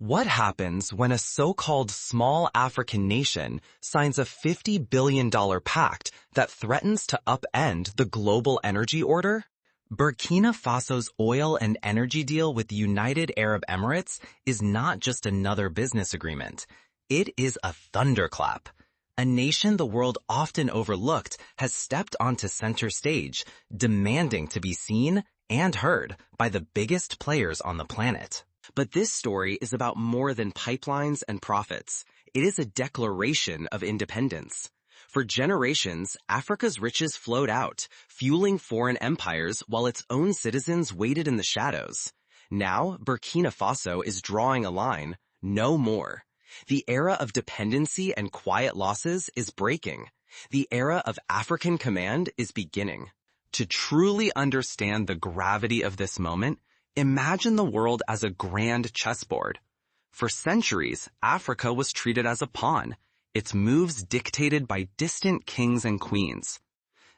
What happens when a so-called small African nation signs a $50 billion pact that threatens to upend the global energy order? Burkina Faso's oil and energy deal with the United Arab Emirates is not just another business agreement. It is a thunderclap. A nation the world often overlooked has stepped onto center stage, demanding to be seen and heard by the biggest players on the planet. But this story is about more than pipelines and profits. It is a declaration of independence. For generations, Africa's riches flowed out, fueling foreign empires while its own citizens waited in the shadows. Now, Burkina Faso is drawing a line, no more. The era of dependency and quiet losses is breaking. The era of African command is beginning. To truly understand the gravity of this moment, imagine the world as a grand chessboard. For centuries, Africa was treated as a pawn, its moves dictated by distant kings and queens.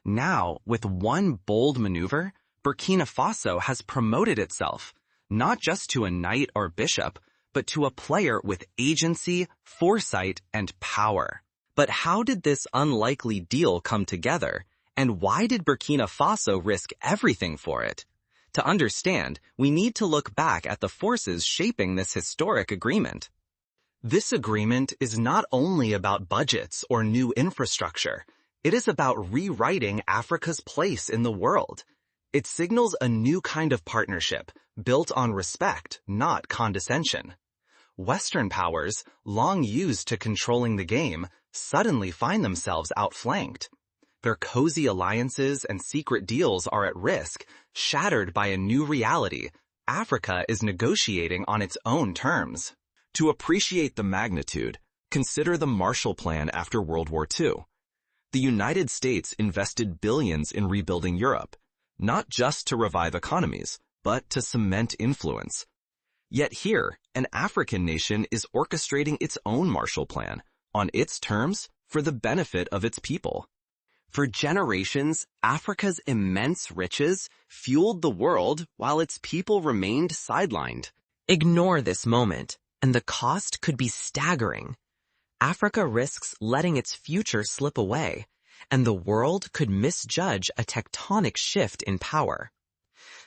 Now, with one bold maneuver, Burkina Faso has promoted itself, not just to a knight or bishop, but to a player with agency, foresight, and power. But how did this unlikely deal come together, and why did Burkina Faso risk everything for it? To understand, we need to look back at the forces shaping this historic agreement. This agreement is not only about budgets or new infrastructure. It is about rewriting Africa's place in the world. It signals a new kind of partnership, built on respect, not condescension. Western powers, long used to controlling the game, suddenly find themselves outflanked. Their cozy alliances and secret deals are at risk, shattered by a new reality. Africa is negotiating on its own terms. To appreciate the magnitude, consider the Marshall Plan after World War II. The United States invested billions in rebuilding Europe, not just to revive economies, but to cement influence. Yet here, an African nation is orchestrating its own Marshall Plan, on its terms, for the benefit of its people. For generations, Africa's immense riches fueled the world while its people remained sidelined. Ignore this moment, and the cost could be staggering. Africa risks letting its future slip away, and the world could misjudge a tectonic shift in power.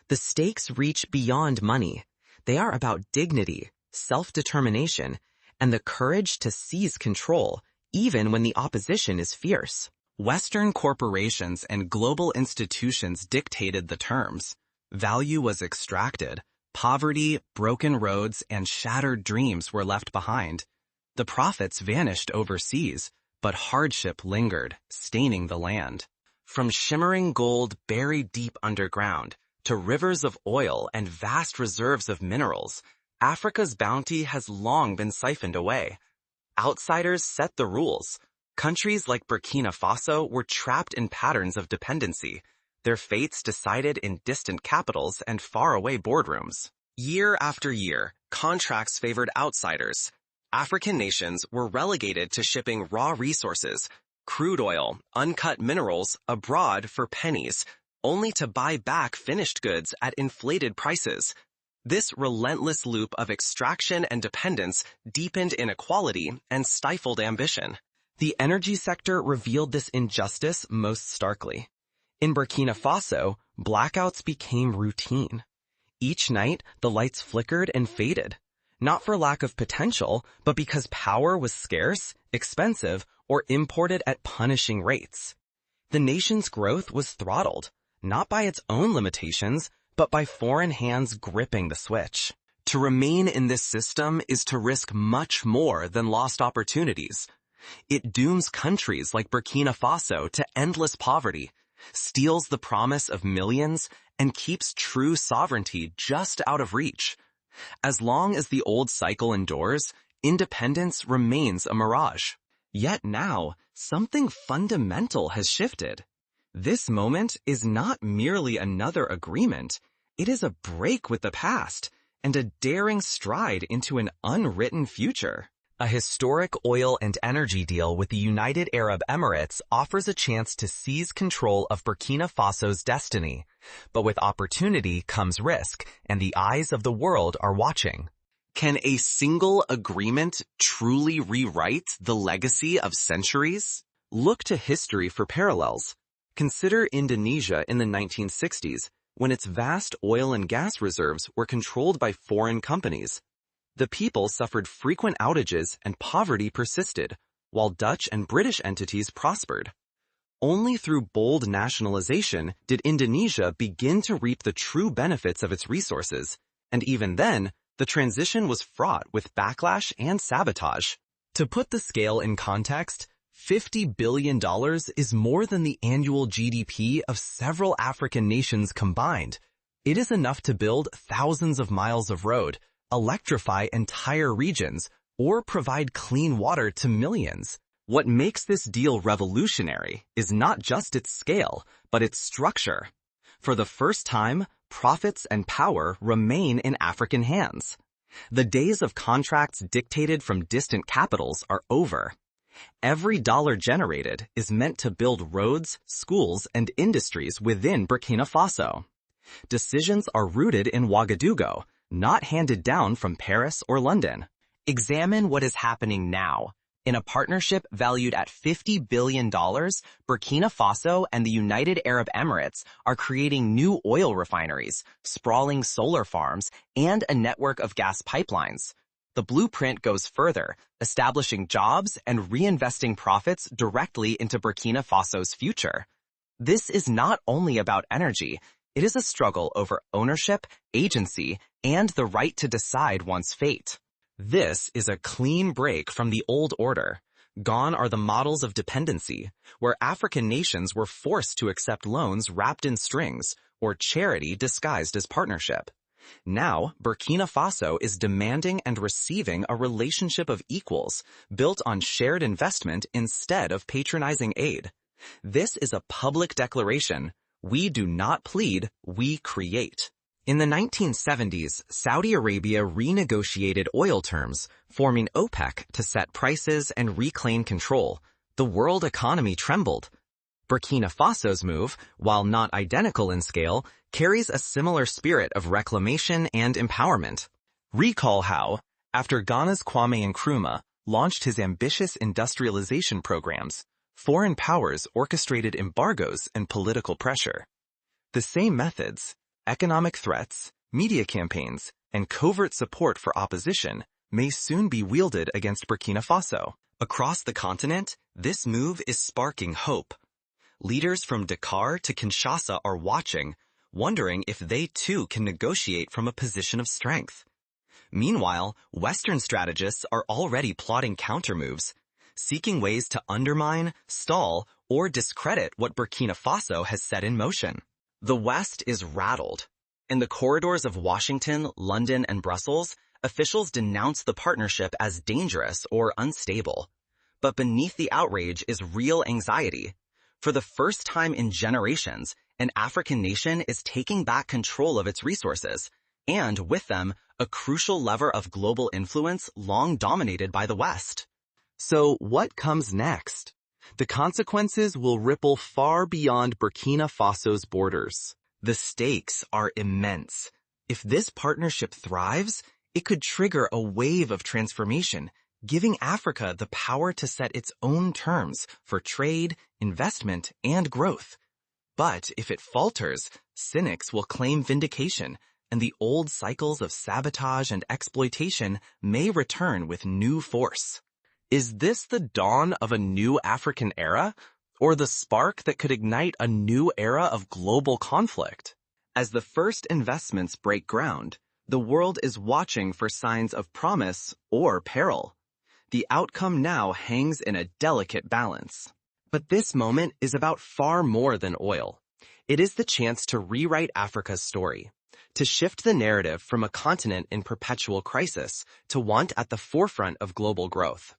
The stakes reach beyond money. They are about dignity, self-determination, and the courage to seize control, even when the opposition is fierce. Western corporations and global institutions dictated the terms. Value was extracted. Poverty, broken roads, and shattered dreams were left behind. The profits vanished overseas, but hardship lingered, staining the land. From shimmering gold buried deep underground to rivers of oil and vast reserves of minerals, Africa's bounty has long been siphoned away. Outsiders set the rules. Countries like Burkina Faso were trapped in patterns of dependency, their fates decided in distant capitals and faraway boardrooms. Year after year, contracts favored outsiders. African nations were relegated to shipping raw resources, crude oil, uncut minerals, abroad for pennies, only to buy back finished goods at inflated prices. This relentless loop of extraction and dependence deepened inequality and stifled ambition. The energy sector revealed this injustice most starkly. In Burkina Faso, blackouts became routine. Each night, the lights flickered and faded, not for lack of potential, but because power was scarce, expensive, or imported at punishing rates. The nation's growth was throttled, not by its own limitations, but by foreign hands gripping the switch. To remain in this system is to risk much more than lost opportunities. It dooms countries like Burkina Faso to endless poverty, steals the promise of millions, and keeps true sovereignty just out of reach. As long as the old cycle endures, independence remains a mirage. Yet now, something fundamental has shifted. This moment is not merely another agreement. It is a break with the past and a daring stride into an unwritten future. A historic oil and energy deal with the United Arab Emirates offers a chance to seize control of Burkina Faso's destiny. But with opportunity comes risk, and the eyes of the world are watching. Can a single agreement truly rewrite the legacy of centuries? Look to history for parallels. Consider Indonesia in the 1960s, when its vast oil and gas reserves were controlled by foreign companies. The people suffered frequent outages and poverty persisted, while Dutch and British entities prospered. Only through bold nationalization did Indonesia begin to reap the true benefits of its resources, and even then, the transition was fraught with backlash and sabotage. To put the scale in context, $50 billion is more than the annual GDP of several African nations combined. It is enough to build thousands of miles of road, electrify entire regions, or provide clean water to millions. What makes this deal revolutionary is not just its scale, but its structure. For the first time, profits and power remain in African hands. The days of contracts dictated from distant capitals are over. Every dollar generated is meant to build roads, schools, and industries within Burkina Faso. Decisions are rooted in Ouagadougou, not handed down from Paris or London. Examine what is happening now. In a partnership valued at $50 billion, Burkina Faso and the United Arab Emirates are creating new oil refineries, sprawling solar farms, and a network of gas pipelines. The blueprint goes further, establishing jobs and reinvesting profits directly into Burkina Faso's future. This is not only about energy, it is a struggle over ownership, agency, and the right to decide one's fate. This is a clean break from the old order. Gone are the models of dependency, where African nations were forced to accept loans wrapped in strings, or charity disguised as partnership. Now, Burkina Faso is demanding and receiving a relationship of equals, built on shared investment instead of patronizing aid. This is a public declaration. We do not plead, we create. In the 1970s, Saudi Arabia renegotiated oil terms, forming OPEC to set prices and reclaim control. The world economy trembled. Burkina Faso's move, while not identical in scale, carries a similar spirit of reclamation and empowerment. Recall how, after Ghana's Kwame Nkrumah launched his ambitious industrialization programs, foreign powers orchestrated embargoes and political pressure. The same methods, economic threats, media campaigns, and covert support for opposition may soon be wielded against Burkina Faso. Across the continent, this move is sparking hope. Leaders from Dakar to Kinshasa are watching, wondering if they too can negotiate from a position of strength. Meanwhile, Western strategists are already plotting countermoves, seeking ways to undermine, stall, or discredit what Burkina Faso has set in motion. The West is rattled. In the corridors of Washington, London, and Brussels, officials denounce the partnership as dangerous or unstable. But beneath the outrage is real anxiety. For the first time in generations, an African nation is taking back control of its resources, and with them, a crucial lever of global influence long dominated by the West. So what comes next? The consequences will ripple far beyond Burkina Faso's borders. The stakes are immense. If this partnership thrives, it could trigger a wave of transformation, giving Africa the power to set its own terms for trade, investment, and growth. But if it falters, cynics will claim vindication, and the old cycles of sabotage and exploitation may return with new force. Is this the dawn of a new African era, or the spark that could ignite a new era of global conflict? As the first investments break ground, the world is watching for signs of promise or peril. The outcome now hangs in a delicate balance. But this moment is about far more than oil. It is the chance to rewrite Africa's story, to shift the narrative from a continent in perpetual crisis to one at the forefront of global growth.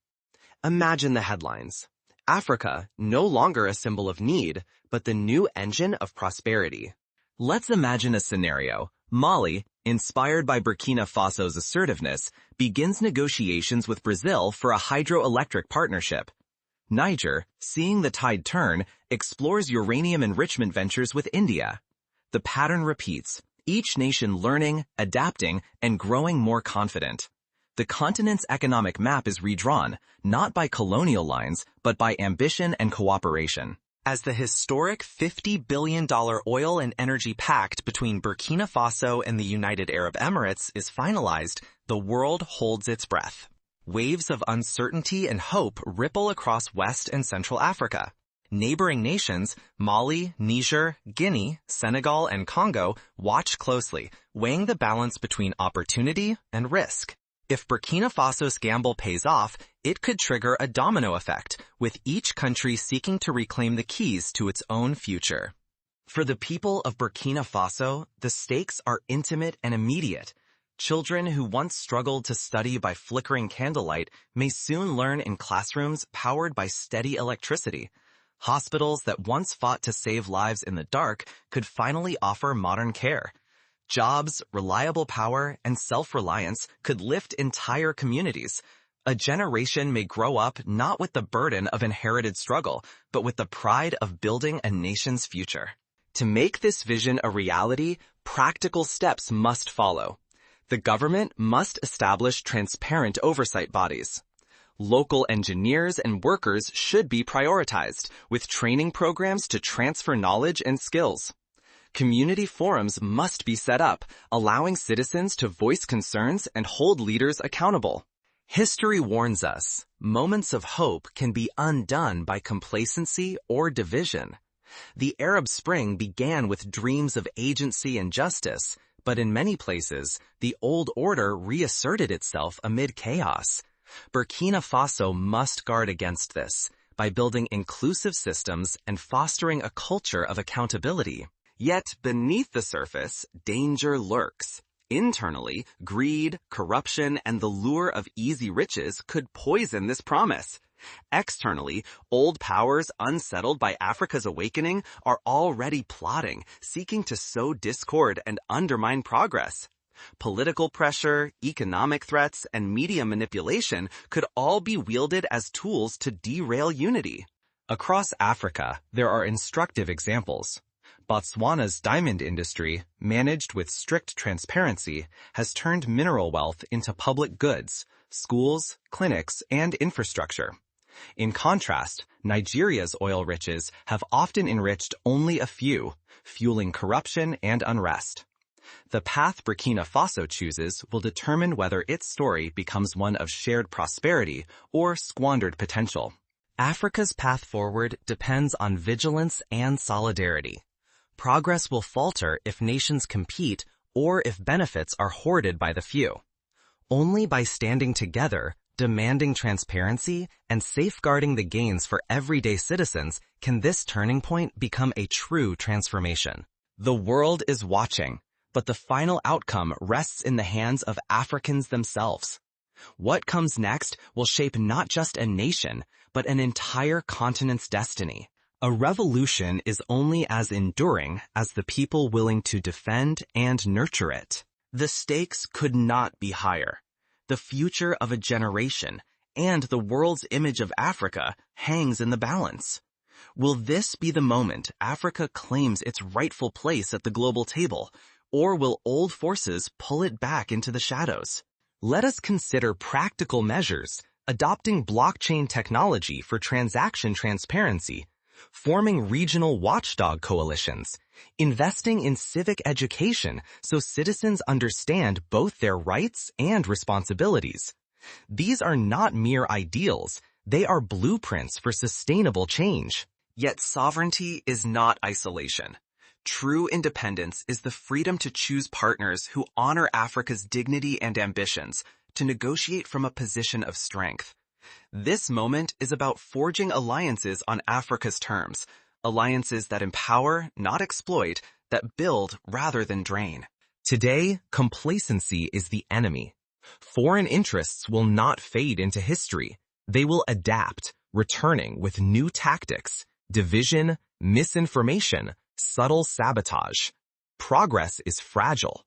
Imagine the headlines. Africa, no longer a symbol of need, but the new engine of prosperity. Let's imagine a scenario. Mali, inspired by Burkina Faso's assertiveness, begins negotiations with Brazil for a hydroelectric partnership. Niger, seeing the tide turn, explores uranium enrichment ventures with India. The pattern repeats, each nation learning, adapting, and growing more confident. The continent's economic map is redrawn, not by colonial lines, but by ambition and cooperation. As the historic $50 billion oil and energy pact between Burkina Faso and the United Arab Emirates is finalized, the world holds its breath. Waves of uncertainty and hope ripple across West and Central Africa. Neighboring nations, Mali, Niger, Guinea, Senegal, and Congo, watch closely, weighing the balance between opportunity and risk. If Burkina Faso's gamble pays off, it could trigger a domino effect, with each country seeking to reclaim the keys to its own future. For the people of Burkina Faso, the stakes are intimate and immediate. Children who once struggled to study by flickering candlelight may soon learn in classrooms powered by steady electricity. Hospitals that once fought to save lives in the dark could finally offer modern care. Jobs, reliable power, and self-reliance could lift entire communities. A generation may grow up not with the burden of inherited struggle, but with the pride of building a nation's future. To make this vision a reality, practical steps must follow. The government must establish transparent oversight bodies. Local engineers and workers should be prioritized, with training programs to transfer knowledge and skills. Community forums must be set up, allowing citizens to voice concerns and hold leaders accountable. History warns us, moments of hope can be undone by complacency or division. The Arab Spring began with dreams of agency and justice, but in many places, the old order reasserted itself amid chaos. Burkina Faso must guard against this by building inclusive systems and fostering a culture of accountability. Yet, beneath the surface, danger lurks. Internally, greed, corruption, and the lure of easy riches could poison this promise. Externally, old powers unsettled by Africa's awakening are already plotting, seeking to sow discord and undermine progress. Political pressure, economic threats, and media manipulation could all be wielded as tools to derail unity. Across Africa, there are instructive examples. Botswana's diamond industry, managed with strict transparency, has turned mineral wealth into public goods, schools, clinics, and infrastructure. In contrast, Nigeria's oil riches have often enriched only a few, fueling corruption and unrest. The path Burkina Faso chooses will determine whether its story becomes one of shared prosperity or squandered potential. Africa's path forward depends on vigilance and solidarity. Progress will falter if nations compete or if benefits are hoarded by the few. Only by standing together, demanding transparency, and safeguarding the gains for everyday citizens can this turning point become a true transformation. The world is watching, but the final outcome rests in the hands of Africans themselves. What comes next will shape not just a nation, but an entire continent's destiny. A revolution is only as enduring as the people willing to defend and nurture it. The stakes could not be higher. The future of a generation and the world's image of Africa hangs in the balance. Will this be the moment Africa claims its rightful place at the global table, or will old forces pull it back into the shadows? Let us consider practical measures, adopting blockchain technology for transaction transparency, forming regional watchdog coalitions, investing in civic education so citizens understand both their rights and responsibilities. These are not mere ideals, they are blueprints for sustainable change. Yet sovereignty is not isolation. True independence is the freedom to choose partners who honor Africa's dignity and ambitions, to negotiate from a position of strength. This moment is about forging alliances on Africa's terms, alliances that empower, not exploit, that build rather than drain. Today, complacency is the enemy. Foreign interests will not fade into history. They will adapt, returning with new tactics, division, misinformation, subtle sabotage. Progress is fragile.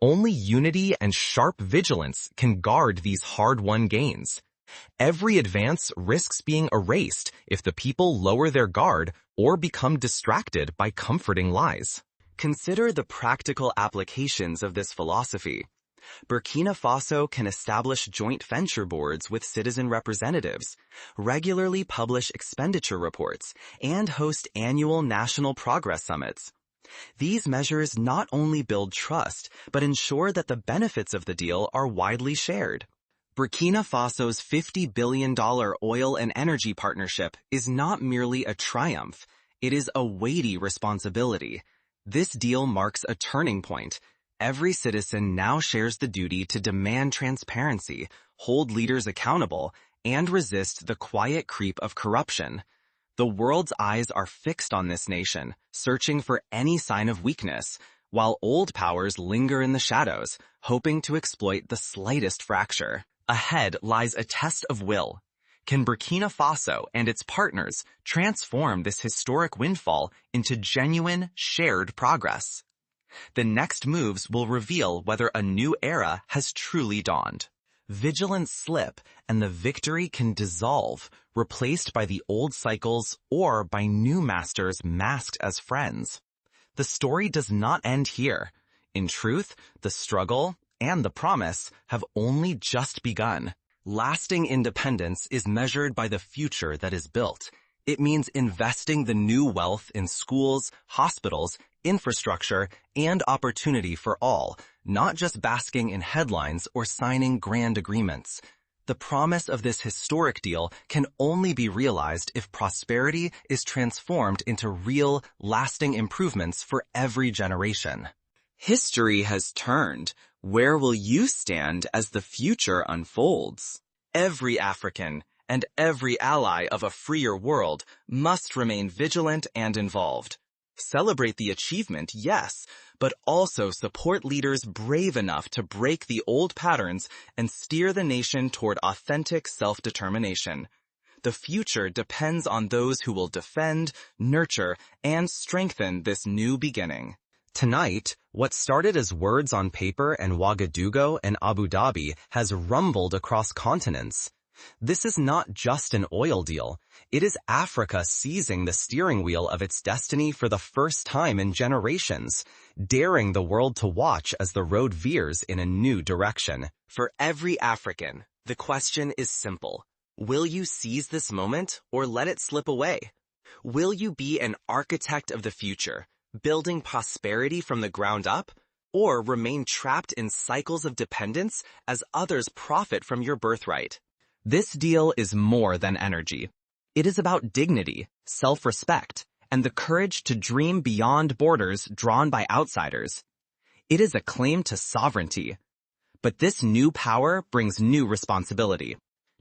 Only unity and sharp vigilance can guard these hard-won gains. Every advance risks being erased if the people lower their guard or become distracted by comforting lies. Consider the practical applications of this philosophy. Burkina Faso can establish joint venture boards with citizen representatives, regularly publish expenditure reports, and host annual national progress summits. These measures not only build trust, but ensure that the benefits of the deal are widely shared. Burkina Faso's $50 billion oil and energy partnership is not merely a triumph, it is a weighty responsibility. This deal marks a turning point. Every citizen now shares the duty to demand transparency, hold leaders accountable, and resist the quiet creep of corruption. The world's eyes are fixed on this nation, searching for any sign of weakness, while old powers linger in the shadows, hoping to exploit the slightest fracture. Ahead lies a test of will. Can Burkina Faso and its partners transform this historic windfall into genuine, shared progress? The next moves will reveal whether a new era has truly dawned. Vigilance slip and the victory can dissolve, replaced by the old cycles or by new masters masked as friends. The story does not end here. In truth, the struggle and the promise have only just begun. Lasting independence is measured by the future that is built. It means investing the new wealth in schools, hospitals, infrastructure, and opportunity for all, not just basking in headlines or signing grand agreements. The promise of this historic deal can only be realized if prosperity is transformed into real, lasting improvements for every generation. History has turned. Where will you stand as the future unfolds? Every African and every ally of a freer world must remain vigilant and involved. Celebrate the achievement, yes, but also support leaders brave enough to break the old patterns and steer the nation toward authentic self-determination. The future depends on those who will defend, nurture, and strengthen this new beginning. Tonight, what started as words on paper in Ouagadougou and Abu Dhabi has rumbled across continents. This is not just an oil deal. It is Africa seizing the steering wheel of its destiny for the first time in generations, daring the world to watch as the road veers in a new direction. For every African, the question is simple. Will you seize this moment or let it slip away? Will you be an architect of the future, building prosperity from the ground up, or remain trapped in cycles of dependence as others profit from your birthright? This deal is more than energy. It is about dignity, self-respect, and the courage to dream beyond borders drawn by outsiders. It is a claim to sovereignty. But this new power brings new responsibility.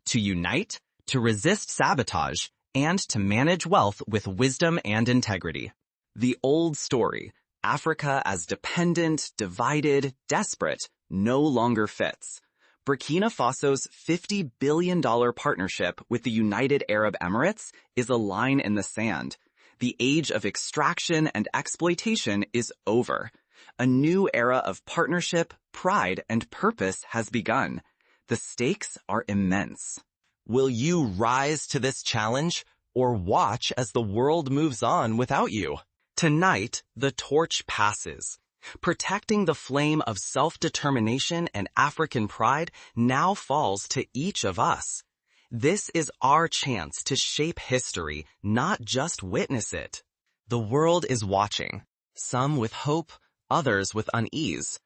To unite, to resist sabotage, and to manage wealth with wisdom and integrity. The old story, Africa as dependent, divided, desperate, no longer fits. Burkina Faso's $50 billion partnership with the United Arab Emirates is a line in the sand. The age of extraction and exploitation is over. A new era of partnership, pride, and purpose has begun. The stakes are immense. Will you rise to this challenge or watch as the world moves on without you? Tonight, the torch passes. Protecting the flame of self-determination and African pride now falls to each of us. This is our chance to shape history, not just witness it. The world is watching, some with hope, others with unease.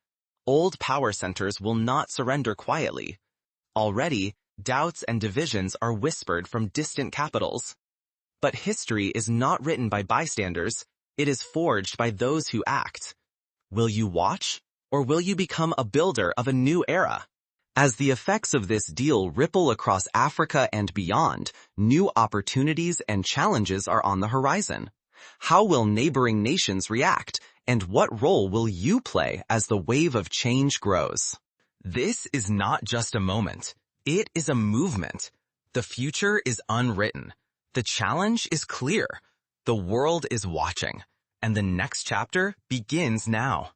Old power centers will not surrender quietly. Already, doubts and divisions are whispered from distant capitals. But history is not written by bystanders, it is forged by those who act. Will you watch, or will you become a builder of a new era? As the effects of this deal ripple across Africa and beyond, new opportunities and challenges are on the horizon. How will neighboring nations react, and what role will you play as the wave of change grows? This is not just a moment. It is a movement. The future is unwritten. The challenge is clear. The world is watching. And the next chapter begins now.